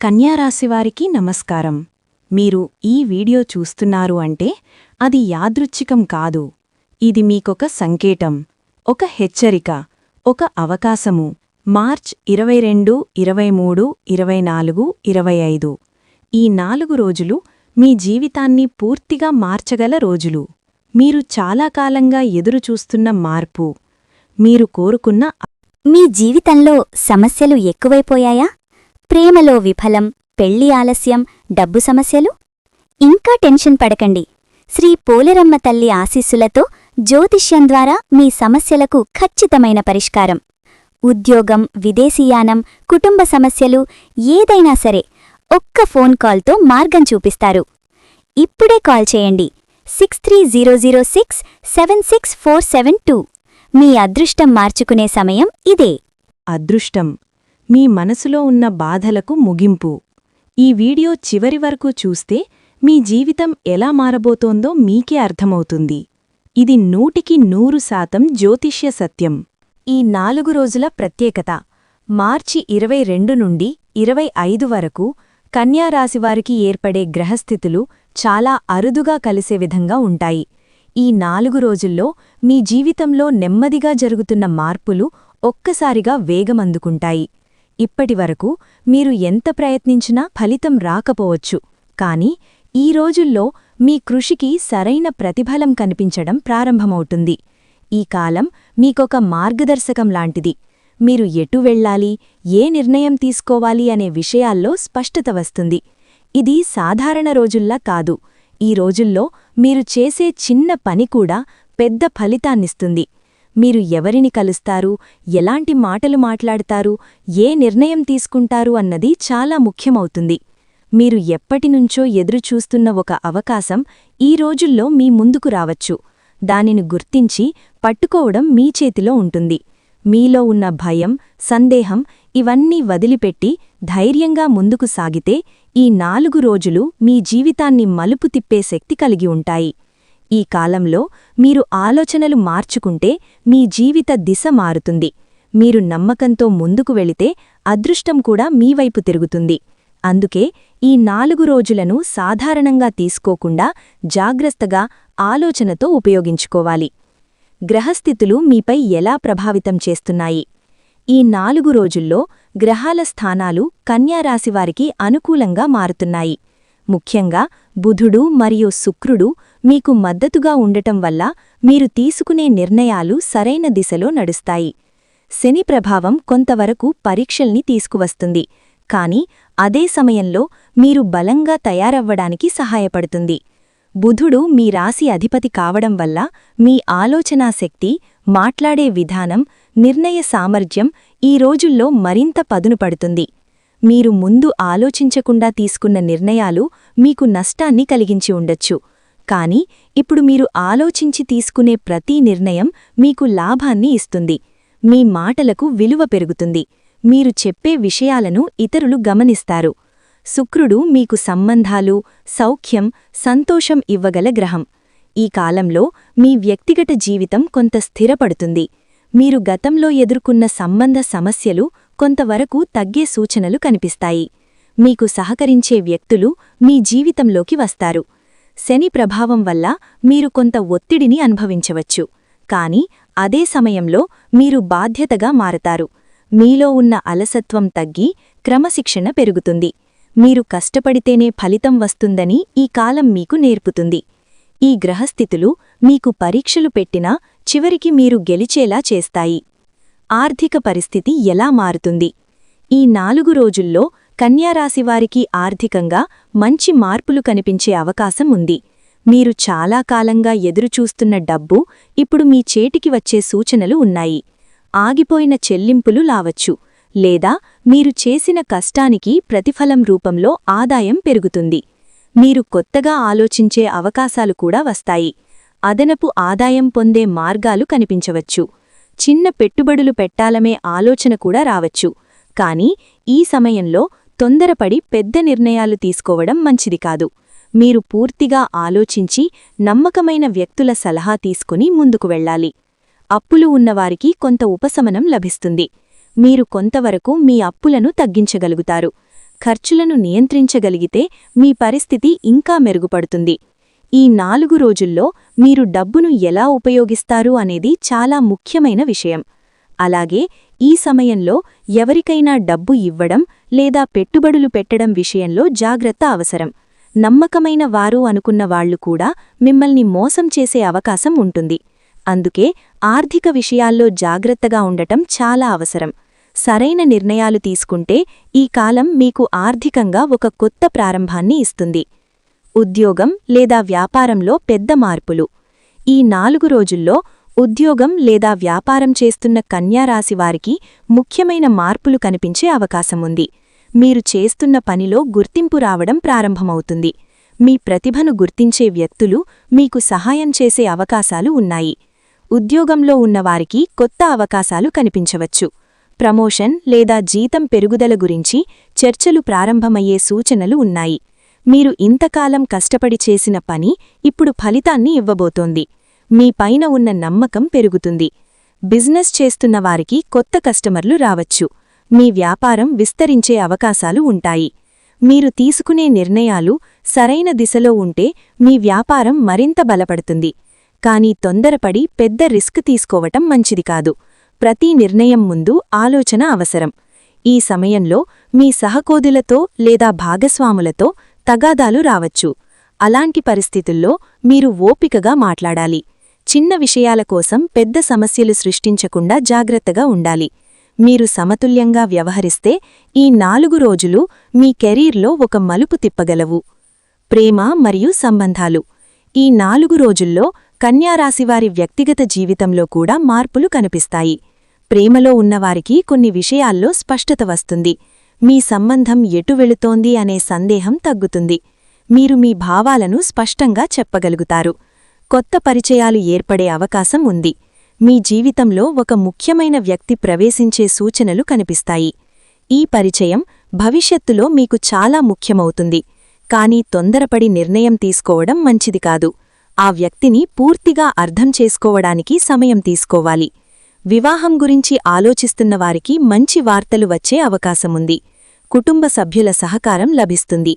కన్యారాశివారికి నమస్కారం. మీరు ఈ వీడియో చూస్తున్నారు అంటే అది యాదృచ్ఛికం కాదు. ఇది మీకొక సంకేతం, ఒక హెచ్చరిక, ఒక అవకాశము. మార్చ్ 22, 23, 24, 25 ఈ 4 రోజులు మీ జీవితాన్ని పూర్తిగా మార్చగల రోజులు. మీరు చాలా కాలంగా ఎదురుచూస్తున్న మార్పు, మీరు కోరుకున్న మీ జీవితంలో సమస్యలు ఎక్కువైపోయాయా? ప్రేమలో విఫలం, పెళ్లి ఆలస్యం, డబ్బు సమస్యలు? ఇంకా టెన్షన్ పడకండి. శ్రీ పోలేరమ్మ తల్లి ఆశీస్సులతో జ్యోతిష్యం ద్వారా మీ సమస్యలకు ఖచ్చితమైన పరిష్కారం. ఉద్యోగం, విదేశీయానం, కుటుంబ సమస్యలు ఏదైనా సరే ఒక్క ఫోన్ కాల్తో మార్గం చూపిస్తారు. ఇప్పుడే కాల్ చేయండి. 6300676472. మీ అదృష్టం మార్చుకునే సమయం ఇదే. అదృష్టం మీ మనసులో ఉన్న బాధలకు ముగింపు. ఈ వీడియో చివరి వరకు చూస్తే మీ జీవితం ఎలా మారబోతోందో మీకే అర్థమవుతుంది. ఇది 100% జ్యోతిష్య సత్యం. ఈ 4 రోజుల ప్రత్యేకత. మార్చి 22 నుండి 25 వరకు కన్యారాశివారికి ఏర్పడే గ్రహస్థితులు చాలా అరుదుగా కలిసే విధంగా ఉంటాయి. ఈ 4 రోజుల్లో మీ జీవితంలో నెమ్మదిగా జరుగుతున్న మార్పులు ఒక్కసారిగా వేగమందుకుంటాయి. ఇప్పటివరకు మీరు ఎంత ప్రయత్నించినా ఫలితం రాకపోవచ్చు, కానీ ఈ రోజుల్లో మీ కృషికి సరైన ప్రతిఫలం కనిపించడం ప్రారంభమవుతుంది. ఈ కాలం మీకొక మార్గదర్శకం లాంటిది. మీరు ఎటు వెళ్ళాలి, ఏ నిర్ణయం తీసుకోవాలి అనే విషయాల్లో స్పష్టత వస్తుంది. ఇది సాధారణ రోజుల్లా కాదు. ఈ రోజుల్లో మీరు చేసే చిన్న పని కూడా పెద్ద ఫలితాన్నిస్తుంది. మీరు ఎవరిని కలుస్తారు, ఎలాంటి మాటలు మాట్లాడతారు, ఏ నిర్ణయం తీసుకుంటారు అన్నది చాలా ముఖ్యమవుతుంది. మీరు ఎప్పటినుంచో ఎదురుచూస్తున్న ఒక అవకాశం ఈ రోజుల్లో మీ ముందుకు రావచ్చు. దానిని గుర్తించి పట్టుకోవడం మీ చేతిలో ఉంటుంది. మీలో ఉన్న భయం, సందేహం ఇవన్నీ వదిలిపెట్టి ధైర్యంగా ముందుకు సాగితే ఈ 4 రోజులు మీ జీవితాన్ని మలుపు తిప్పే శక్తి కలిగి ఉంటాయి. ఈ కాలంలో మీరు ఆలోచనలు మార్చుకుంటే మీ జీవిత దిశ మారుతుంది. మీరు నమ్మకంతో ముందుకు వెళితే అదృష్టం కూడా మీ వైపు తిరుగుతుంది. అందుకే ఈ 4 రోజులను సాధారణంగా తీసుకోకుండా జాగ్రత్తగా ఆలోచనతో ఉపయోగించుకోవాలి. గ్రహస్థితులు మీపై ఎలా ప్రభావితం చేస్తున్నాయి? ఈ 4 రోజుల్లో గ్రహాల స్థానాలు కన్యారాశివారికి అనుకూలంగా మారుతున్నాయి. ముఖ్యంగా బుధుడు మరియు శుక్రుడు మీకు మద్దతుగా ఉండటం వల్ల మీరు తీసుకునే నిర్ణయాలు సరైన దిశలో నడుస్తాయి. శని ప్రభావం కొంతవరకు పరీక్షల్ని తీసుకువస్తుంది, కానీ అదే సమయంలో మీరు బలంగా తయారవ్వడానికి సహాయపడుతుంది. బుధుడు మీ రాశి అధిపతి కావడం వల్ల మీ ఆలోచనాశక్తి, మాట్లాడే విధానం, నిర్ణయ సామర్థ్యం ఈ రోజుల్లో మరింత పదునుపడుతుంది. మీరు ముందు ఆలోచించకుండా తీసుకున్న నిర్ణయాలు మీకు నష్టాన్ని కలిగించి ఉండొచ్చు, కానీ ఇప్పుడు మీరు ఆలోచించి తీసుకునే ప్రతి నిర్ణయం మీకు లాభాన్ని ఇస్తుంది. మీ మాటలకు విలువ పెరుగుతుంది. మీరు చెప్పే విషయాలను ఇతరులు గమనిస్తారు. శుక్రుడు మీకు సంబంధాలు, సౌఖ్యం, సంతోషం ఇవ్వగల గ్రహం. ఈ కాలంలో మీ వ్యక్తిగత జీవితం కొంత స్థిరపడుతుంది. మీరు గతంలో ఎదుర్కొన్న సంబంధ సమస్యలు కొంతవరకు తగ్గే సూచనలు కనిపిస్తాయి. మీకు సహకరించే వ్యక్తులు మీ జీవితంలోకి వస్తారు. శని ప్రభావం వల్ల మీరు కొంత ఒత్తిడిని అనుభవించవచ్చు, కానీ అదే సమయంలో మీరు బాధ్యతగా మారతారు. మీలో ఉన్న అలసత్వం తగ్గి క్రమశిక్షణ పెరుగుతుంది. మీరు కష్టపడితేనే ఫలితం వస్తుందని ఈ కాలం మీకు నేర్పుతుంది. ఈ గ్రహస్థితులు మీకు పరీక్షలు పెట్టినా చివరికి మీరు గెలిచేలా చేస్తాయి. ఆర్థిక పరిస్థితి ఎలా మారుతుంది? ఈ 4 రోజుల్లో కన్యారాశివారికి ఆర్థికంగా మంచి మార్పులు కనిపించే అవకాశం ఉంది. మీరు చాలా కాలంగా ఎదురుచూస్తున్న డబ్బు ఇప్పుడు మీ చేతికి వచ్చే సూచనలు ఉన్నాయి. ఆగిపోయిన చెల్లింపులు లావచ్చు, లేదా మీరు చేసిన కష్టానికి ప్రతిఫలం రూపంలో ఆదాయం పెరుగుతుంది. మీరు కొత్తగా ఆలోచించే అవకాశాలు కూడా వస్తాయి. అదనపు ఆదాయం పొందే మార్గాలు కనిపించవచ్చు. చిన్న పెట్టుబడులు పెట్టాలనే ఆలోచన కూడా రావచ్చు, కానీ ఈ సమయంలో తొందరపడి పెద్ద నిర్ణయాలు తీసుకోవడం మంచిది కాదు. మీరు పూర్తిగా ఆలోచించి నమ్మకమైన వ్యక్తుల సలహా తీసుకుని ముందుకు వెళ్ళాలి. అప్పులు ఉన్నవారికి కొంత ఉపశమనం లభిస్తుంది. మీరు కొంతవరకు మీ అప్పులను తగ్గించగలుగుతారు, ఖర్చులను నియంత్రించగలిగితే మీ పరిస్థితి ఇంకా మెరుగుపడుతుంది. ఈ 4 రోజుల్లో మీరు డబ్బును ఎలా ఉపయోగిస్తారు అనేది చాలా ముఖ్యమైన విషయం. అలాగే ఈ సమయంలో ఎవరికైనా డబ్బు ఇవ్వడం లేదా పెట్టుబడులు పెట్టడం విషయంలో జాగ్రత్త అవసరం. నమ్మకమైన వారు అనుకున్న వాళ్లు కూడా మిమ్మల్ని మోసం చేసే అవకాశం ఉంటుంది. అందుకే ఆర్థిక విషయాల్లో జాగ్రత్తగా ఉండటం చాలా అవసరం. సరైన నిర్ణయాలు తీసుకుంటే ఈ కాలం మీకు ఆర్థికంగా ఒక కొత్త ప్రారంభాన్ని ఇస్తుంది. ఉద్యోగం లేదా వ్యాపారంలో పెద్ద మార్పులు. ఈ 4 రోజుల్లో ఉద్యోగం లేదా వ్యాపారం చేస్తున్న కన్యారాశివారికి ముఖ్యమైన మార్పులు కనిపించే అవకాశముంది. మీరు చేస్తున్న పనిలో గుర్తింపు రావడం ప్రారంభమవుతుంది. మీ ప్రతిభను గుర్తించే వ్యక్తులు మీకు సహాయం చేసే అవకాశాలు ఉన్నాయి. ఉద్యోగంలో ఉన్నవారికి కొత్త అవకాశాలు కనిపించవచ్చు. ప్రమోషన్ లేదా జీతం పెరుగుదల గురించి చర్చలు ప్రారంభమయ్యే సూచనలు ఉన్నాయి. మీరు ఇంతకాలం కష్టపడి చేసిన పని ఇప్పుడు ఫలితాన్ని ఇవ్వబోతోంది. మీ పైన ఉన్న నమ్మకం పెరుగుతుంది. బిజినెస్ చేస్తున్నవారికి కొత్త కస్టమర్లు రావచ్చు. మీ వ్యాపారం విస్తరించే అవకాశాలు ఉంటాయి. మీరు తీసుకునే నిర్ణయాలు సరైన దిశలో ఉంటే మీ వ్యాపారం మరింత బలపడుతుంది. కానీ తొందరపడి పెద్ద రిస్క్ తీసుకోవటం మంచిది కాదు. ప్రతి నిర్ణయం ముందు ఆలోచన అవసరం. ఈ సమయంలో మీ సహకోదులతో లేదా భాగస్వాములతో తగాదాలు రావచ్చు. అలాంటి పరిస్థితుల్లో మీరు ఓపికగా మాట్లాడాలి. చిన్న విషయాల కోసం పెద్ద సమస్యలు సృష్టించకుండా జాగ్రత్తగా ఉండాలి. మీరు సమతుల్యంగా వ్యవహరిస్తే ఈ 4 రోజులు మీ కెరీర్లో ఒక మలుపు తిప్పగలవు. ప్రేమ మరియు సంబంధాలు. ఈ 4 రోజుల్లో కన్యారాశివారి వ్యక్తిగత జీవితంలో కూడా మార్పులు కనిపిస్తాయి. ప్రేమలో ఉన్నవారికి కొన్ని విషయాల్లో స్పష్టత వస్తుంది. మీ సంబంధం ఎటు వెళుతోంది అనే సందేహం తగ్గుతుంది. మీరు మీ భావాలను స్పష్టంగా చెప్పగలుగుతారు. కొత్త పరిచయాలు ఏర్పడే అవకాశం ఉంది. మీ జీవితంలో ఒక ముఖ్యమైన వ్యక్తి ప్రవేశించే సూచనలు కనిపిస్తాయి. ఈ పరిచయం భవిష్యత్తులో మీకు చాలా ముఖ్యమవుతుంది. కానీ తొందరపడి నిర్ణయం తీసుకోవడం మంచిది కాదు. ఆ వ్యక్తిని పూర్తిగా అర్థం చేసుకోవడానికి సమయం తీసుకోవాలి. వివాహం గురించి ఆలోచిస్తున్నవారికి మంచి వార్తలు వచ్చే అవకాశముంది. కుటుంబ సభ్యుల సహకారం లభిస్తుంది.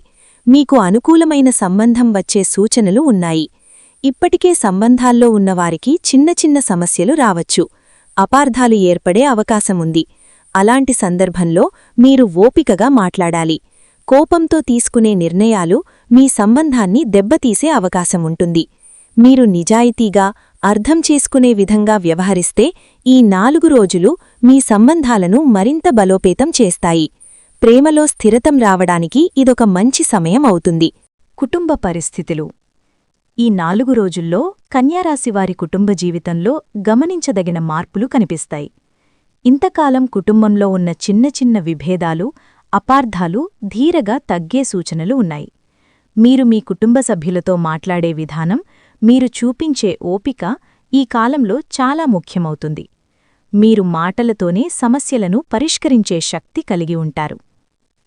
మీకు అనుకూలమైన సంబంధం వచ్చే సూచనలు ఉన్నాయి. ఇప్పటికే సంబంధాల్లో ఉన్నవారికి చిన్న చిన్న సమస్యలు రావచ్చు. అపార్థాలు ఏర్పడే అవకాశముంది. అలాంటి సందర్భంలో మీరు ఓపికగా మాట్లాడాలి. కోపంతో తీసుకునే నిర్ణయాలు మీ సంబంధాన్ని దెబ్బతీసే అవకాశముంటుంది. మీరు నిజాయితీగా అర్థం చేసుకునే విధంగా వ్యవహరిస్తే ఈ 4 రోజులు మీ సంబంధాలను మరింత బలోపేతం చేస్తాయి. ప్రేమలో స్థిరతం రావడానికి ఇదొక మంచి సమయం అవుతుంది. కుటుంబ పరిస్థితులు. ఈ 4 రోజుల్లో కన్యారాశివారి కుటుంబ జీవితంలో గమనించదగిన మార్పులు కనిపిస్తాయి. ఇంతకాలం కుటుంబంలో ఉన్న చిన్న చిన్న విభేదాలు, అపార్థాలు ధీరగా తగ్గే సూచనలు ఉన్నాయి. మీరు మీ కుటుంబ సభ్యులతో మాట్లాడే విధానం, మీరు చూపించే ఓపిక ఈ కాలంలో చాలా ముఖ్యమవుతుంది. మీరు మాటలతోనే సమస్యలను పరిష్కరించే శక్తి కలిగి ఉంటారు.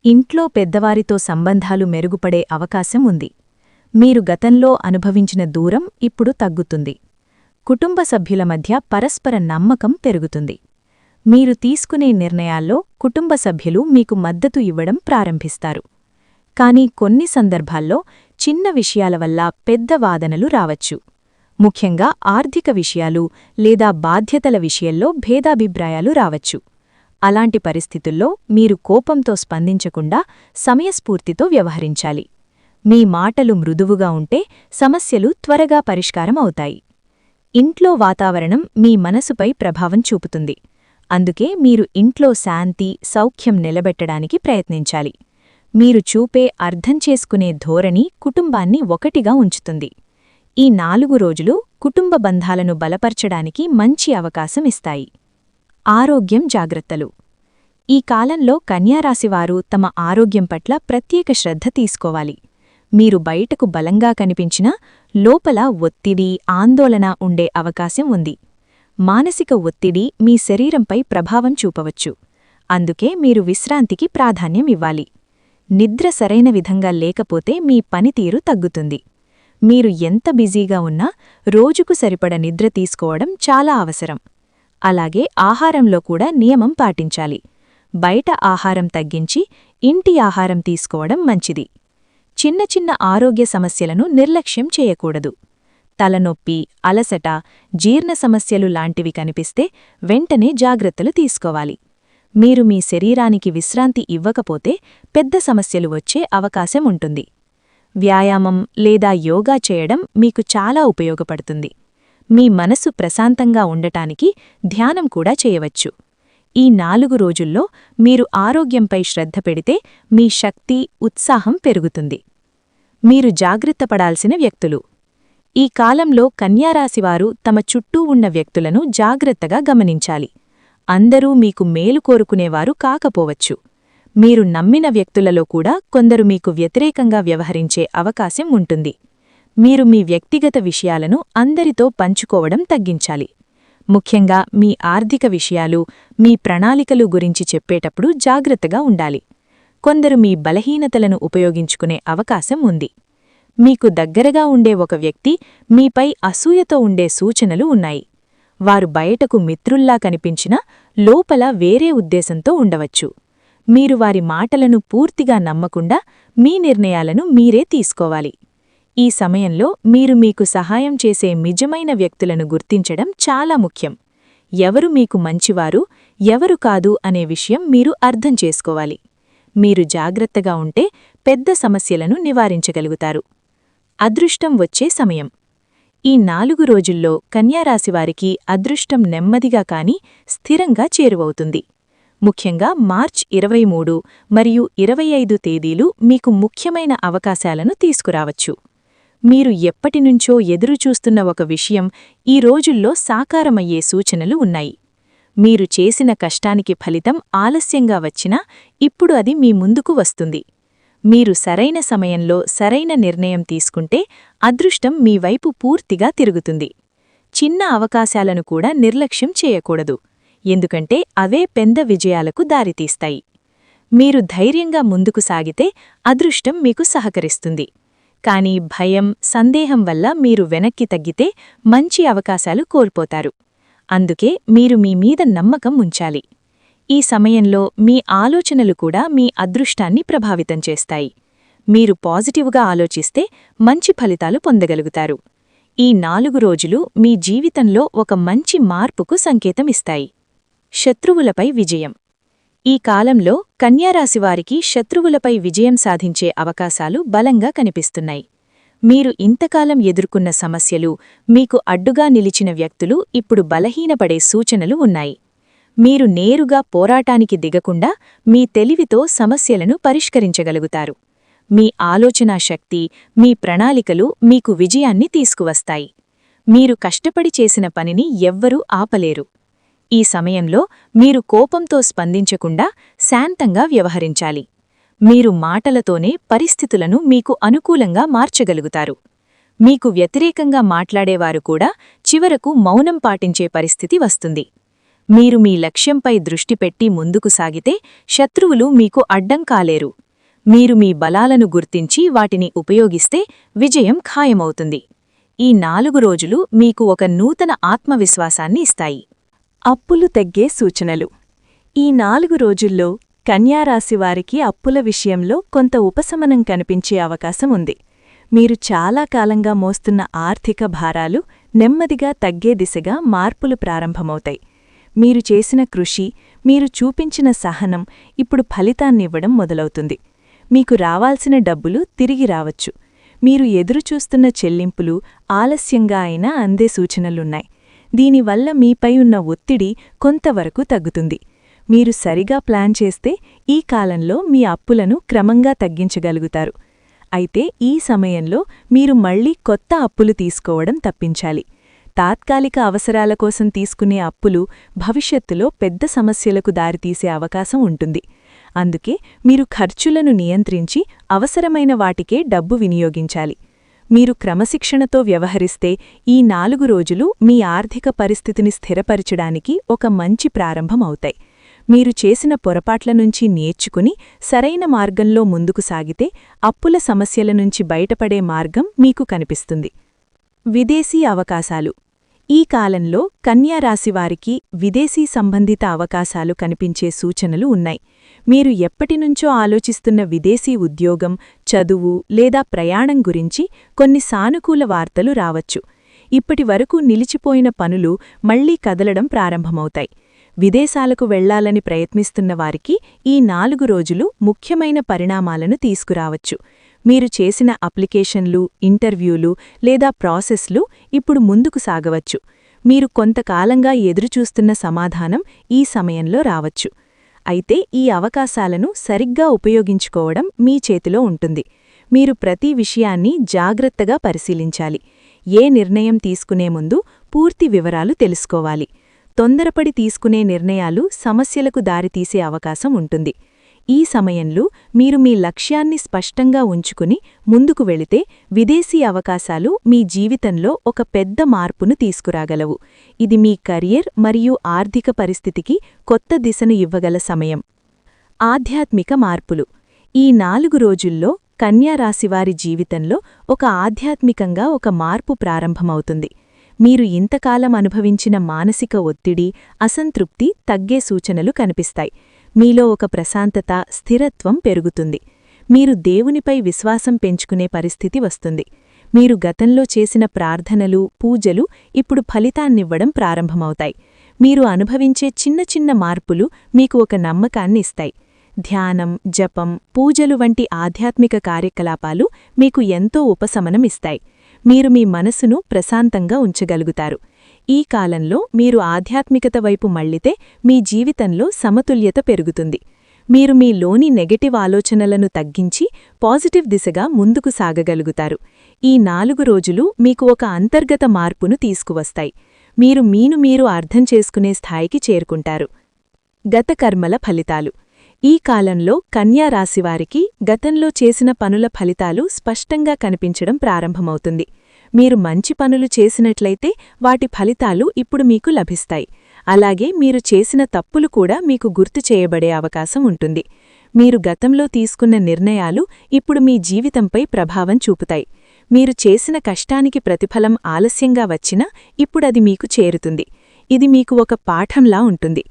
ఇంట్లో పెద్దవారితో సంబంధాలు మెరుగుపడే అవకాశం ఉంది. మీరు గతంలో అనుభవించిన దూరం ఇప్పుడు తగ్గుతుంది. కుటుంబ సభ్యుల మధ్య పరస్పర నమ్మకం పెరుగుతుంది. మీరు తీసుకునే నిర్ణయాల్లో కుటుంబ సభ్యులు మీకు మద్దతు ఇవ్వడం ప్రారంభిస్తారు. కానీ కొన్ని సందర్భాల్లో చిన్న విషయాల వల్ల పెద్ద వాదనలు రావచ్చు. ముఖ్యంగా ఆర్థిక విషయాలు లేదా బాధ్యతల విషయంలో భేదాభిప్రాయాలు రావచ్చు. అలాంటి పరిస్థితుల్లో మీరు కోపంతో స్పందించకుండా సమయస్ఫూర్తితో వ్యవహరించాలి. మీ మాటలు మృదువుగా ఉంటే సమస్యలు త్వరగా పరిష్కారం అవుతాయి. ఇంట్లో వాతావరణం మీ మనసుపై ప్రభావం చూపుతుంది. అందుకే మీరు ఇంట్లో శాంతి, సౌఖ్యం నిలబెట్టడానికి ప్రయత్నించాలి. మీరు చూపే అర్థం చేసుకునే ధోరణి కుటుంబాన్ని ఒకటిగా ఉంచుతుంది. ఈ 4 రోజులు కుటుంబ బంధాలను బలపర్చడానికి మంచి అవకాశం ఇస్తాయి. ఆరోగ్యం జాగ్రత్తలు. ఈ కాలంలో కన్యారాశివారు తమ ఆరోగ్యం పట్ల ప్రత్యేక శ్రద్ధ తీసుకోవాలి. మీరు బయటకు బలంగా కనిపించినా లోపల ఒత్తిడి, ఆందోళన ఉండే అవకాశం ఉంది. మానసిక ఒత్తిడి మీ శరీరంపై ప్రభావం చూపవచ్చు. అందుకే మీరు విశ్రాంతికి ప్రాధాన్యం ఇవ్వాలి. నిద్ర సరైన విధంగా లేకపోతే మీ పనితీరు తగ్గుతుంది. మీరు ఎంత బిజీగా ఉన్నా రోజుకు సరిపడ నిద్ర తీసుకోవడం చాలా అవసరం. అలాగే ఆహారంలో కూడా నియమం పాటించాలి. బయట ఆహారం తగ్గించి ఇంటి ఆహారం తీసుకోవడం మంచిది. చిన్న చిన్న ఆరోగ్య సమస్యలను నిర్లక్ష్యం చేయకూడదు. తలనొప్పి, అలసట, జీర్ణ సమస్యలు లాంటివి కనిపిస్తే వెంటనే జాగ్రత్తలు తీసుకోవాలి. మీరు మీ శరీరానికి విశ్రాంతి ఇవ్వకపోతే పెద్ద సమస్యలు వచ్చే అవకాశం ఉంటుంది. వ్యాయామం లేదా యోగా చేయడం మీకు చాలా ఉపయోగపడుతుంది. మీ మనసు ప్రశాంతంగా ఉండటానికి ధ్యానం కూడా చేయవచ్చు. ఈ 4 రోజుల్లో మీరు ఆరోగ్యంపై శ్రద్ధ పెడితే మీ శక్తి, ఉత్సాహం పెరుగుతుంది. మీరు జాగ్రత్తపడాల్సిన వ్యక్తులు. ఈ కాలంలో కన్యారాశివారు తమ చుట్టూ ఉన్న వ్యక్తులను జాగ్రత్తగా గమనించాలి. అందరూ మీకు మేలు కోరుకునేవారు కాకపోవచ్చు. మీరు నమ్మిన వ్యక్తులలో కూడా కొందరు మీకు వ్యతిరేకంగా వ్యవహరించే అవకాశం ఉంటుంది. మీరు మీ వ్యక్తిగత విషయాలను అందరితో పంచుకోవడం తగ్గించాలి. ముఖ్యంగా మీ ఆర్థిక విషయాలు, మీ ప్రణాళికలు గురించి చెప్పేటప్పుడు జాగ్రత్తగా ఉండాలి. కొందరు మీ బలహీనతలను ఉపయోగించుకునే అవకాశం ఉంది. మీకు దగ్గరగా ఉండే ఒక వ్యక్తి మీపై అసూయతో ఉండే సూచనలు ఉన్నాయి. వారు బయటకు మిత్రుల్లా కనిపించినా లోపల వేరే ఉద్దేశంతో ఉండవచ్చు. మీరు వారి మాటలను పూర్తిగా నమ్మకుండా మీ నిర్ణయాలను మీరే తీసుకోవాలి. ఈ సమయంలో మీరు మీకు సహాయం చేసే నిజమైన వ్యక్తులను గుర్తించడం చాలా ముఖ్యం. ఎవరు మీకు మంచివారు, ఎవరు కాదు అనే విషయం మీరు అర్థం చేసుకోవాలి. మీరు జాగ్రత్తగా ఉంటే పెద్ద సమస్యలను నివారించగలుగుతారు. అదృష్టం వచ్చే సమయం. ఈ 4 రోజుల్లో కన్యారాశివారికి అదృష్టం నెమ్మదిగా కాని స్థిరంగా చేరువవుతుంది. ముఖ్యంగా మార్చ్ 23 మరియు 25 తేదీలు మీకు ముఖ్యమైన అవకాశాలను తీసుకురావచ్చు. మీరు ఎప్పటినుంచో ఎదురుచూస్తున్న ఒక విషయం ఈ రోజుల్లో సాకారమయ్యే సూచనలు ఉన్నాయి. మీరు చేసిన కష్టానికి ఫలితం ఆలస్యంగా వచ్చినా ఇప్పుడు అది మీ ముందుకు వస్తుంది. మీరు సరైన సమయంలో సరైన నిర్ణయం తీసుకుంటే అదృష్టం మీ వైపు పూర్తిగా తిరుగుతుంది. చిన్న అవకాశాలను కూడా నిర్లక్ష్యం చేయకూడదు, ఎందుకంటే అవే పెద్ద విజయాలకు దారితీస్తాయి. మీరు ధైర్యంగా ముందుకు సాగితే అదృష్టం మీకు సహకరిస్తుంది. కానీ భయం, సందేహం వల్ల మీరు వెనక్కి తగ్గితే మంచి అవకాశాలు కోల్పోతారు. అందుకే మీరు మీ మీద నమ్మకం ఉంచాలి. ఈ సమయంలో మీ ఆలోచనలు కూడా మీ అదృష్టాన్ని ప్రభావితం చేస్తాయి. మీరు పాజిటివ్గా ఆలోచిస్తే మంచి ఫలితాలు పొందగలుగుతారు. ఈ 4 రోజులు మీ జీవితంలో ఒక మంచి మార్పుకు సంకేతమిస్తాయి. శత్రువులపై విజయం. ఈ కాలంలో కన్యారాశివారికి శత్రువులపై విజయం సాధించే అవకాశాలు బలంగా కనిపిస్తున్నాయి. మీరు ఇంతకాలం ఎదుర్కొన్న సమస్యలు, మీకు అడ్డుగా నిలిచిన వ్యక్తులు ఇప్పుడు బలహీనపడే సూచనలు ఉన్నాయి. మీరు నేరుగా పోరాటానికి దిగకుండా మీ తెలివితో సమస్యలను పరిష్కరించగలుగుతారు. మీ ఆలోచనా శక్తి, మీ ప్రణాళికలు మీకు విజయాన్ని తీసుకువస్తాయి. మీరు కష్టపడి చేసిన పనిని ఎవ్వరూ ఆపలేరు. ఈ సమయంలో మీరు కోపంతో స్పందించకుండా శాంతంగా వ్యవహరించాలి. మీరు మాటలతోనే పరిస్థితులను మీకు అనుకూలంగా మార్చగలుగుతారు. మీకు వ్యతిరేకంగా మాట్లాడేవారు కూడా చివరకు మౌనం పాటించే పరిస్థితి వస్తుంది. మీరు మీ లక్ష్యంపై దృష్టి పెట్టి ముందుకు సాగితే శత్రువులు మీకు అడ్డం కాలేరు. మీరు మీ బలాలను గుర్తించి వాటిని ఉపయోగిస్తే విజయం ఖాయమవుతుంది. ఈ 4 రోజులు మీకు ఒక నూతన ఆత్మవిశ్వాసాన్ని ఇస్తాయి. అప్పులు తగ్గే సూచనలు. ఈ 4 రోజుల్లో కన్యారాశివారికి అప్పుల విషయంలో కొంత ఉపశమనం కనిపించే అవకాశం ఉంది. మీరు చాలా కాలంగా మోస్తున్న ఆర్థిక భారాలు నెమ్మదిగా తగ్గే దిశగా మార్పులు ప్రారంభమవుతాయి. మీరు చేసిన కృషి, మీరు చూపించిన సహనం ఇప్పుడు ఫలితాన్నివ్వడం మొదలవుతుంది. మీకు రావాల్సిన డబ్బులు తిరిగి రావచ్చు. మీరు ఎదురుచూస్తున్న చెల్లింపులు ఆలస్యంగా అయినా అందే సూచనలున్నాయి. దీనివల్ల మీపై ఉన్న ఒత్తిడి కొంతవరకు తగ్గుతుంది. మీరు సరిగా ప్లాన్ చేస్తే ఈ కాలంలో మీ అప్పులను క్రమంగా తగ్గించగలుగుతారు. అయితే ఈ సమయంలో మీరు మళ్లీ కొత్త అప్పులు తీసుకోవడం తప్పించాలి. తాత్కాలిక అవసరాల కోసం తీసుకునే అప్పులు భవిష్యత్తులో పెద్ద సమస్యలకు దారితీసే అవకాశం ఉంటుంది. అందుకే మీరు ఖర్చులను నియంత్రించి అవసరమైన వాటికే డబ్బు వినియోగించాలి. మీరు క్రమశిక్షణతో వ్యవహరిస్తే ఈ 4 రోజులు మీ ఆర్థిక పరిస్థితిని స్థిరపరచడానికి ఒక మంచి ప్రారంభం అవుతాయి. మీరు చేసిన పొరపాట్ల నుంచి నేర్చుకుని సరైన మార్గంలో ముందుకు సాగితే అప్పుల సమస్యల నుంచి బయటపడే మార్గం మీకు కనిపిస్తుంది. విదేశీ అవకాశాలు. ఈ కాలంలో కన్యా రాశివారికి విదేశీ సంబంధిత అవకాశాలు కనిపించే సూచనలు ఉన్నాయి. మీరు ఎప్పటినుంచో ఆలోచిస్తున్న విదేశీ ఉద్యోగం, చదువు లేదా ప్రయాణం గురించి కొన్ని సానుకూల వార్తలు రావచ్చు. ఇప్పటివరకు నిలిచిపోయిన పనులు మళ్లీ కదలడం ప్రారంభమవుతాయి. విదేశాలకు వెళ్లాలని ప్రయత్నిస్తున్న వారికి ఈ 4 రోజులు ముఖ్యమైన పరిణామాలను తీసుకురావచ్చు. మీరు చేసిన అప్లికేషన్లు, ఇంటర్వ్యూలు లేదా ప్రాసెస్లు ఇప్పుడు ముందుకు సాగవచ్చు. మీరు కొంతకాలంగా ఎదురుచూస్తున్న సమాధానం ఈ సమయంలో రావచ్చు. అయితే ఈ అవకాశాలను సరిగ్గా ఉపయోగించుకోవడం మీ చేతిలో ఉంటుంది. మీరు ప్రతి విషయాన్ని జాగ్రత్తగా పరిశీలించాలి. ఏ నిర్ణయం తీసుకునే ముందు పూర్తి వివరాలు తెలుసుకోవాలి. తొందరపడి తీసుకునే నిర్ణయాలు సమస్యలకు దారితీసే అవకాశం ఉంటుంది. ఈ సమయంలో మీరు మీ లక్ష్యాన్ని స్పష్టంగా ఉంచుకుని ముందుకు వెళితే విదేశీ అవకాశాలు మీ జీవితంలో ఒక పెద్ద మార్పును తీసుకురాగలవు. ఇది మీ కెరీర్ మరియు ఆర్థిక పరిస్థితికి కొత్త దిశను ఇవ్వగల సమయం. ఆధ్యాత్మిక మార్పులు. ఈ 4 రోజుల్లో కన్యా రాశివారి జీవితంలో ఒక ఆధ్యాత్మికంగా ఒక మార్పు ప్రారంభమవుతుంది. మీరు ఇంతకాలం అనుభవించిన మానసిక ఒత్తిడి, అసంతృప్తి తగ్గే సూచనలు కనిపిస్తాయి. మీలో ఒక ప్రశాంతత, స్థిరత్వం పెరుగుతుంది. మీరు దేవునిపై విశ్వాసం పెంచుకునే పరిస్థితి వస్తుంది. మీరు గతంలో చేసిన ప్రార్థనలు, పూజలు ఇప్పుడు ఫలితాన్నివ్వడం ప్రారంభమవుతాయి. మీరు అనుభవించే చిన్న చిన్న మార్పులు మీకు ఒక నమ్మకాన్ని ఇస్తాయి. ధ్యానం, జపం, పూజలు వంటి ఆధ్యాత్మిక కార్యకలాపాలు మీకు ఎంతో ఉపశమనం ఇస్తాయి. మీరు మీ మనసును ప్రశాంతంగా ఉంచగలుగుతారు. ఈ కాలంలో మీరు ఆధ్యాత్మికత వైపు మళ్లితే మీ జీవితంలో సమతుల్యత పెరుగుతుంది. మీరు మీలోని నెగటివ్ ఆలోచనలను తగ్గించి పాజిటివ్ దిశగా ముందుకు సాగగలుగుతారు. ఈ 4 రోజులు మీకు ఒక అంతర్గత మార్పును తీసుకువస్తాయి. మీరు అర్థం చేసుకునే స్థాయికి చేరుకుంటారు. గత కర్మల ఫలితాలు. ఈ కాలంలో కన్యా రాశివారికి గతంలో చేసిన పనుల ఫలితాలు స్పష్టంగా కనిపించడం ప్రారంభమవుతుంది. మీరు మంచి పనులు చేసినట్లయితే వాటి ఫలితాలు ఇప్పుడు మీకు లభిస్తాయి. అలాగే మీరు చేసిన తప్పులు కూడా మీకు గుర్తు చేయబడే అవకాశం ఉంటుంది. మీరు గతంలో తీసుకున్న నిర్ణయాలు ఇప్పుడు మీ జీవితంపై ప్రభావం చూపుతాయి. మీరు చేసిన కష్టానికి ప్రతిఫలం ఆలస్యంగా వచ్చినా ఇప్పుడది మీకు చేరుతుంది. ఇది మీకు ఒక పాఠంలా ఉంటుంది.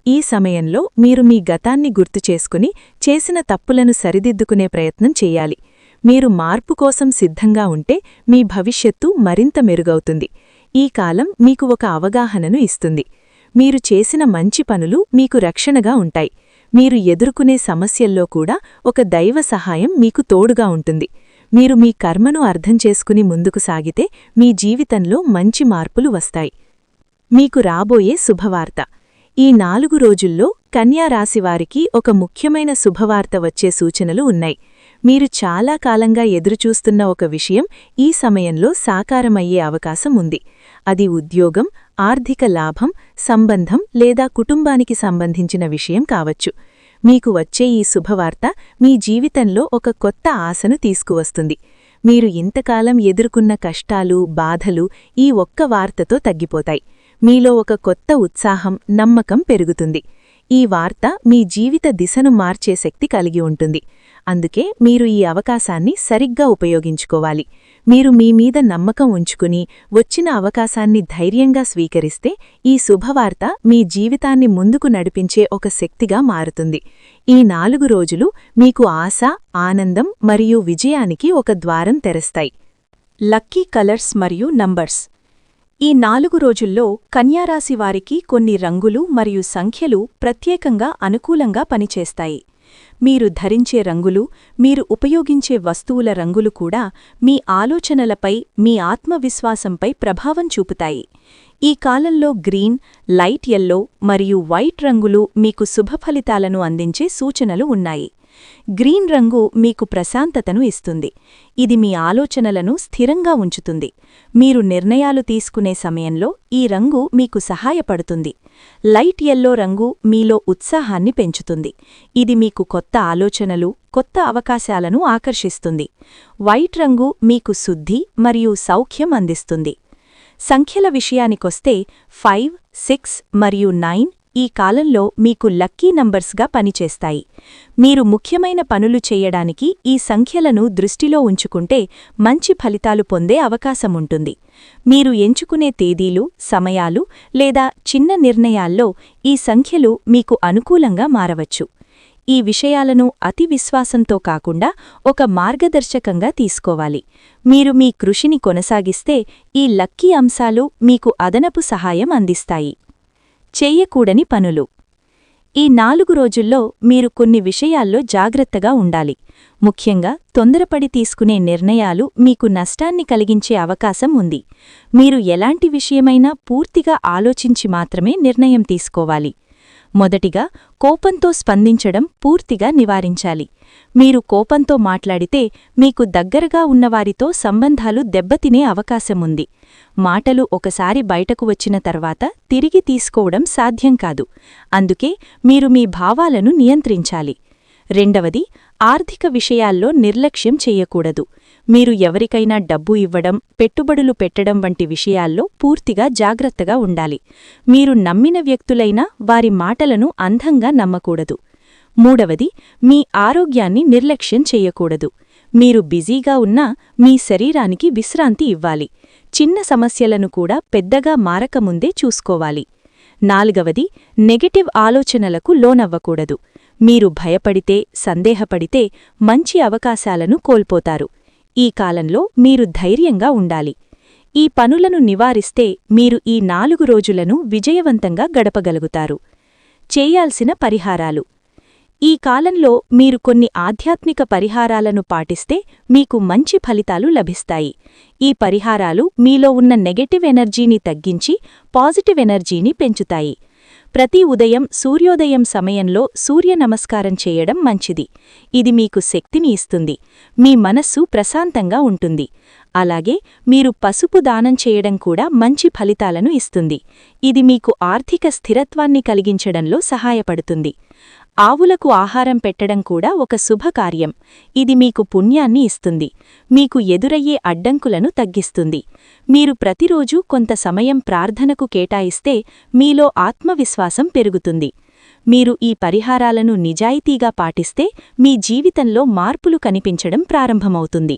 ఈ సమయంలో మీరు మీ గతాన్ని గుర్తుచేసుకుని చేసిన తప్పులను సరిదిద్దుకునే ప్రయత్నం చెయ్యాలి. మీరు మార్పు కోసం సిద్ధంగా ఉంటే మీ భవిష్యత్తు మరింత మెరుగవుతుంది. ఈ కాలం మీకు ఒక అవగాహనను ఇస్తుంది. మీరు చేసిన మంచి పనులు మీకు రక్షణగా ఉంటాయి. మీరు ఎదుర్కొనే సమస్యల్లో కూడా ఒక దైవ సహాయం మీకు తోడుగా ఉంటుంది. మీరు మీ కర్మను అర్థం చేసుకుని ముందుకు సాగితే మీ జీవితంలో మంచి మార్పులు వస్తాయి. మీకు రాబోయే శుభవార్త. ఈ 4 రోజుల్లో కన్యా రాశివారికి ఒక ముఖ్యమైన శుభవార్త వచ్చే సూచనలు ఉన్నాయి. మీరు చాలా కాలంగా ఎదురుచూస్తున్న ఒక విషయం ఈ సమయంలో సాకారమయ్యే అవకాశం ఉంది. అది ఉద్యోగం, ఆర్థిక లాభం, సంబంధం లేదా కుటుంబానికి సంబంధించిన విషయం కావచ్చు. మీకు వచ్చే ఈ శుభవార్త మీ జీవితంలో ఒక కొత్త ఆశను తీసుకువస్తుంది. మీరు ఇంతకాలం ఎదుర్కొన్న కష్టాలు, బాధలు ఈ ఒక్క వార్తతో తగ్గిపోతాయి. మీలో ఒక కొత్త ఉత్సాహం, నమ్మకం పెరుగుతుంది. ఈ వార్త మీ జీవిత దిశను మార్చే శక్తి కలిగి ఉంటుంది. అందుకే మీరు ఈ అవకాశాన్ని సరిగ్గా ఉపయోగించుకోవాలి. మీరు మీ మీద నమ్మకం ఉంచుకుని వచ్చిన అవకాశాన్ని ధైర్యంగా స్వీకరిస్తే ఈ శుభవార్త మీ జీవితాన్ని ముందుకు నడిపించే ఒక శక్తిగా మారుతుంది. ఈ 4 రోజులు మీకు ఆశ, ఆనందం మరియు విజయానికి ఒక ద్వారం తెరస్తాయి. లక్కీ కలర్స్ మరియు నంబర్స్. ఈ 4 రోజుల్లో కన్యారాశి వారికి కొన్ని రంగులు మరియు సంఖ్యలు ప్రత్యేకంగా అనుకూలంగా పనిచేస్తాయి. మీరు ధరించే రంగులు, మీరు ఉపయోగించే వస్తువుల రంగులు కూడా మీ ఆలోచనలపై, మీ ఆత్మవిశ్వాసంపై ప్రభావం చూపుతాయి. ఈ కాలంలో గ్రీన్, లైట్ యెల్లో మరియు వైట్ రంగులు మీకు శుభఫలితాలను అందించే సూచనలు ఉన్నాయి. గ్రీన్ రంగు మీకు ప్రశాంతతను ఇస్తుంది. ఇది మీ ఆలోచనలను స్థిరంగా ఉంచుతుంది. మీరు నిర్ణయాలు తీసుకునే సమయంలో ఈ రంగు మీకు సహాయపడుతుంది. లైట్ యెల్లో రంగు మీలో ఉత్సాహాన్ని పెంచుతుంది. ఇది మీకు కొత్త ఆలోచనలు, కొత్త అవకాశాలను ఆకర్షిస్తుంది. వైట్ రంగు మీకు శుద్ధి మరియు సౌఖ్యం అందిస్తుంది. సంఖ్యల విషయానికొస్తే 5, 6 మరియు 9 ఈ కాలంలో మీకు లక్కీ నంబర్స్గా పనిచేస్తాయి. మీరు ముఖ్యమైన పనులు చేయడానికి ఈ సంఖ్యలను దృష్టిలో ఉంచుకుంటే మంచి ఫలితాలు పొందే అవకాశముంటుంది. మీరు ఎంచుకునే తేదీలు, సమయాలు లేదా చిన్న నిర్ణయాల్లో ఈ సంఖ్యలు మీకు అనుకూలంగా మారవచ్చు. ఈ విషయాలను అతి విశ్వాసంతో కాకుండా ఒక మార్గదర్శకంగా తీసుకోవాలి. మీరు మీ కృషిని కొనసాగిస్తే ఈ లక్కీ అంశాలు మీకు అదనపు సహాయం అందిస్తాయి. చెయ్యకూడని పనులు. ఈ 4 రోజుల్లో మీరు కొన్ని విషయాల్లో జాగ్రత్తగా ఉండాలి. ముఖ్యంగా తొందరపడి తీసుకునే నిర్ణయాలు మీకు నష్టాన్ని కలిగించే అవకాశం ఉంది. మీరు ఎలాంటి విషయమైనా పూర్తిగా ఆలోచించి మాత్రమే నిర్ణయం తీసుకోవాలి. మొదటిగా, కోపంతో స్పందించడం పూర్తిగా నివారించాలి. మీరు కోపంతో మాట్లాడితే మీకు దగ్గరగా ఉన్నవారితో సంబంధాలు దెబ్బతినే అవకాశముంది. మాటలు ఒకసారి బయటకు వచ్చిన తర్వాత తిరిగి తీసుకోవడం సాధ్యం కాదు. అందుకే మీరు మీ భావాలను నియంత్రించాలి. రెండవది, ఆర్థిక విషయాల్లో నిర్లక్ష్యం చెయ్యకూడదు. మీరు ఎవరికైనా డబ్బు ఇవ్వడం, పెట్టుబడులు పెట్టడం వంటి విషయాల్లో పూర్తిగా జాగ్రత్తగా ఉండాలి. మీరు నమ్మిన వ్యక్తులైనా వారి మాటలను అంధంగా నమ్మకూడదు. మూడవది, మీ ఆరోగ్యాన్ని నిర్లక్ష్యం చెయ్యకూడదు. మీరు బిజీగా ఉన్నా మీ శరీరానికి విశ్రాంతి ఇవ్వాలి. చిన్న సమస్యలను కూడా పెద్దగా మారకముందే చూసుకోవాలి. నాలుగవది, నెగటివ్ ఆలోచనలకు లోనవ్వకూడదు. మీరు భయపడితే, సందేహపడితే మంచి అవకాశాలను కోల్పోతారు. ఈ కాలంలో మీరు ధైర్యంగా ఉండాలి. ఈ పనులను నివారిస్తే మీరు ఈ 4 రోజులను విజయవంతంగా గడపగలుగుతారు. చేయాల్సిన పరిహారాలు. ఈ కాలంలో మీరు కొన్ని ఆధ్యాత్మిక పరిహారాలను పాటిస్తే మీకు మంచి ఫలితాలు లభిస్తాయి. ఈ పరిహారాలు మీలో ఉన్న నెగటివ్ ఎనర్జీని తగ్గించి పాజిటివ్ ఎనర్జీని పెంచుతాయి. ప్రతి ఉదయం సూర్యోదయం సమయంలో సూర్య నమస్కారం చేయడం మంచిది. ఇది మీకు శక్తిని ఇస్తుంది. మీ మనస్సు ప్రశాంతంగా ఉంటుంది. అలాగే మీరు పసుపు దానం చేయడం కూడా మంచి ఫలితాలను ఇస్తుంది. ఇది మీకు ఆర్థిక స్థిరత్వాన్ని కలిగించడంలో సహాయపడుతుంది. ఆవులకు ఆహారం పెట్టడం కూడా ఒక శుభకార్యం. ఇది మీకు పుణ్యాన్ని ఇస్తుంది. మీకు ఎదురయ్యే అడ్డంకులను తగ్గిస్తుంది. మీరు ప్రతిరోజూ కొంత సమయం ప్రార్థనకు కేటాయిస్తే మీలో ఆత్మవిశ్వాసం పెరుగుతుంది. మీరు ఈ పరిహారాలను నిజాయితీగా పాటిస్తే మీ జీవితంలో మార్పులు కనిపించడం ప్రారంభమవుతుంది.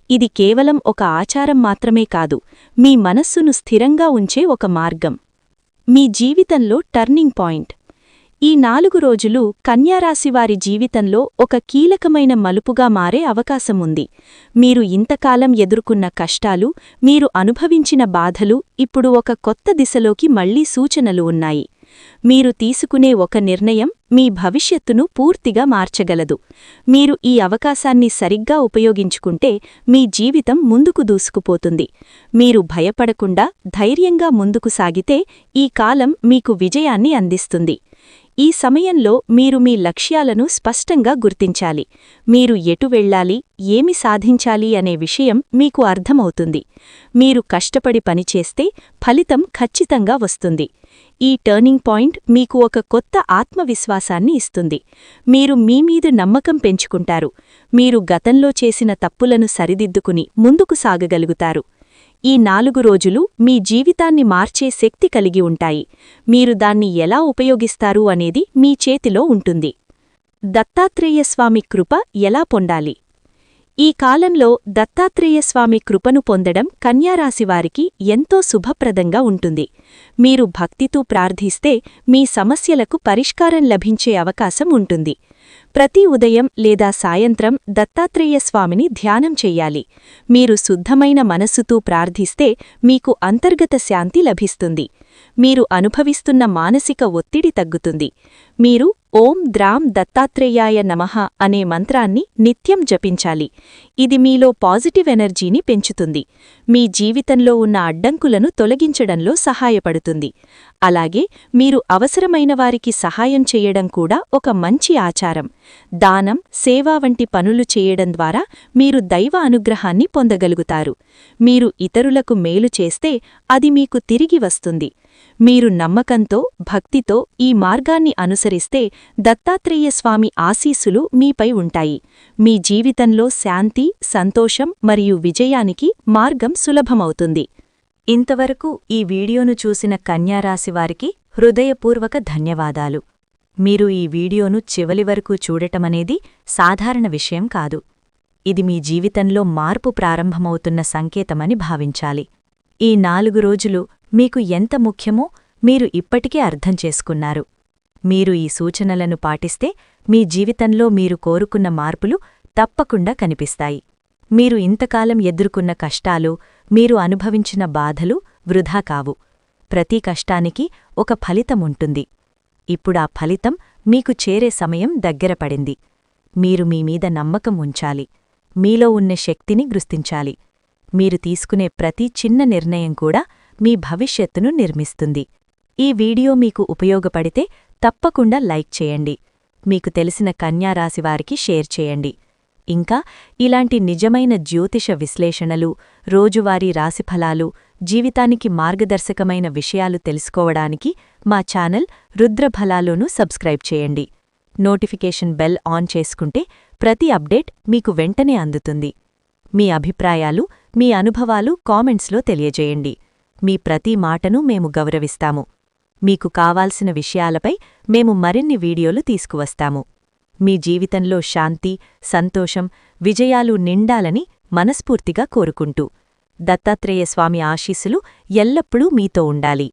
ఇది కేవలం ఒక ఆచారం మాత్రమే కాదు, మీ మనస్సును స్థిరంగా ఉంచే ఒక మార్గం. మీ జీవితంలో టర్నింగ్ పాయింట్. ఈ 4 రోజులు కన్యారాశివారి జీవితంలో ఒక కీలకమైన మలుపుగా మారే అవకాశముంది. మీరు ఇంతకాలం ఎదుర్కొన్న కష్టాలు, మీరు అనుభవించిన బాధలు ఇప్పుడు ఒక కొత్త దిశలోకి మళ్లీ సూచనలు ఉన్నాయి. మీరు తీసుకునే ఒక నిర్ణయం మీ భవిష్యత్తును పూర్తిగా మార్చగలదు. మీరు ఈ అవకాశాన్ని సరిగ్గా ఉపయోగించుకుంటే మీ జీవితం ముందుకు దూసుకుపోతుంది. మీరు భయపడకుండా ధైర్యంగా ముందుకు సాగితే ఈ కాలం మీకు విజయాన్ని అందిస్తుంది. ఈ సమయంలో మీరు మీ లక్ష్యాలను స్పష్టంగా గుర్తించాలి. మీరు ఎటు వెళ్ళాలి, ఏమి సాధించాలి అనే విషయం మీకు అర్థమవుతుంది. మీరు కష్టపడి పనిచేస్తే ఫలితం ఖచ్చితంగా వస్తుంది. ఈ టర్నింగ్ పాయింట్ మీకు ఒక కొత్త ఆత్మవిశ్వాసాన్ని ఇస్తుంది. మీరు మీమీద నమ్మకం పెంచుకుంటారు. మీరు గతంలో చేసిన తప్పులను సరిదిద్దుకుని ముందుకు సాగగలుగుతారు. ఈ 4 రోజులు మీ జీవితాన్ని మార్చే శక్తి కలిగి ఉంటాయి. మీరు దాన్ని ఎలా ఉపయోగిస్తారు అనేది మీ చేతిలో ఉంటుంది. దత్తాత్రేయస్వామి కృప ఎలా పొందాలి? ఈ కాలంలో దత్తాత్రేయస్వామి కృపను పొందడం కన్యారాశివారికి ఎంతో శుభప్రదంగా ఉంటుంది. మీరు భక్తితో ప్రార్థిస్తే మీ సమస్యలకు పరిష్కారం లభించే అవకాశం ఉంటుంది. ప్రతి ఉదయం లేదా సాయంత్రం దత్తాత్రేయస్వామిని ధ్యానం చెయ్యాలి. మీరు శుద్ధమైన మనస్సుతో ప్రార్థిస్తే మీకు అంతర్గత శాంతి లభిస్తుంది. మీరు అనుభవిస్తున్న మానసిక ఒత్తిడి తగ్గుతుంది. మీరు ఓం ద్రాం దత్తాత్రేయాయ నమః అనే మంత్రాన్ని నిత్యం జపించాలి. ఇది మీలో పాజిటివ్ ఎనర్జీని పెంచుతుంది. మీ జీవితంలో ఉన్న అడ్డంకులను తొలగించడంలో సహాయపడుతుంది. అలాగే మీరు అవసరమైన వారికి సహాయం చేయడం కూడా ఒక మంచి ఆచారం. దానం, సేవ వంటి పనులు చేయడం ద్వారా మీరు దైవ అనుగ్రహాన్ని పొందగలుగుతారు. మీరు ఇతరులకు మేలు చేస్తే అది మీకు తిరిగి వస్తుంది. మీరు నమ్మకంతో, భక్తితో ఈ మార్గాన్ని అనుసరిస్తే దత్తాత్రేయస్వామి ఆశీస్సులు మీపై ఉంటాయి. మీ జీవితంలో శాంతి, సంతోషం మరియు విజయానికి మార్గం సులభమవుతుంది. ఇంతవరకు ఈ వీడియోను చూసిన కన్యారాశివారికి హృదయపూర్వక ధన్యవాదాలు. మీరు ఈ వీడియోను చివరి వరకు చూడటమనేది సాధారణ విషయం కాదు. ఇది మీ జీవితంలో మార్పు ప్రారంభమవుతున్న సంకేతమని భావించాలి. ఈ 4 రోజులు మీకు ఎంత ముఖ్యమో మీరు ఇప్పటికే అర్థం చేసుకున్నారు. మీరు ఈ సూచనలను పాటిస్తే మీ జీవితంలో మీరు కోరుకున్న మార్పులు తప్పకుండా కనిపిస్తాయి. మీరు ఇంతకాలం ఎదుర్కొన్న కష్టాలు, మీరు అనుభవించిన బాధలు వృధా కావు. ప్రతి కష్టానికి ఒక ఫలితముంటుంది. ఇప్పుడా ఫలితం మీకు చేరే సమయం దగ్గరపడింది. మీరు మీమీద నమ్మకం ఉంచాలి. మీలో ఉన్న శక్తిని గుర్తించాలి. మీరు తీసుకునే ప్రతి చిన్న నిర్ణయం కూడా మీ భవిష్యత్తును నిర్మిస్తుంది. ఈ వీడియో మీకు ఉపయోగపడితే తప్పకుండా లైక్ చేయండి. మీకు తెలిసిన కన్యారాశివారికి షేర్ చేయండి. ఇంకా ఇలాంటి నిజమైన జ్యోతిష విశ్లేషణలు, రోజువారీ రాశిఫలాలు, జీవితానికి మార్గదర్శకమైన విషయాలు తెలుసుకోవడానికి మా ఛానల్ రుద్రఫలాలును సబ్స్క్రైబ్ చేయండి. నోటిఫికేషన్ బెల్ ఆన్ చేసుకుంటే ప్రతి అప్డేట్ మీకు వెంటనే అందుతుంది. మీ అభిప్రాయాలు, మీ అనుభవాలు కామెంట్స్లో తెలియజేయండి. మీ ప్రతి మాటను మేము గౌరవిస్తాము. మీకు కావాల్సిన విషయాలపై మేము మరిన్ని వీడియోలు తీసుకువస్తాము. మీ జీవితంలో శాంతి, సంతోషం, విజయాలు నిండాలని మనస్ఫూర్తిగా కోరుకుంటూ దత్తాత్రేయ స్వామి ఆశీస్సులు ఎల్లప్పుడూ మీతో ఉండాలి.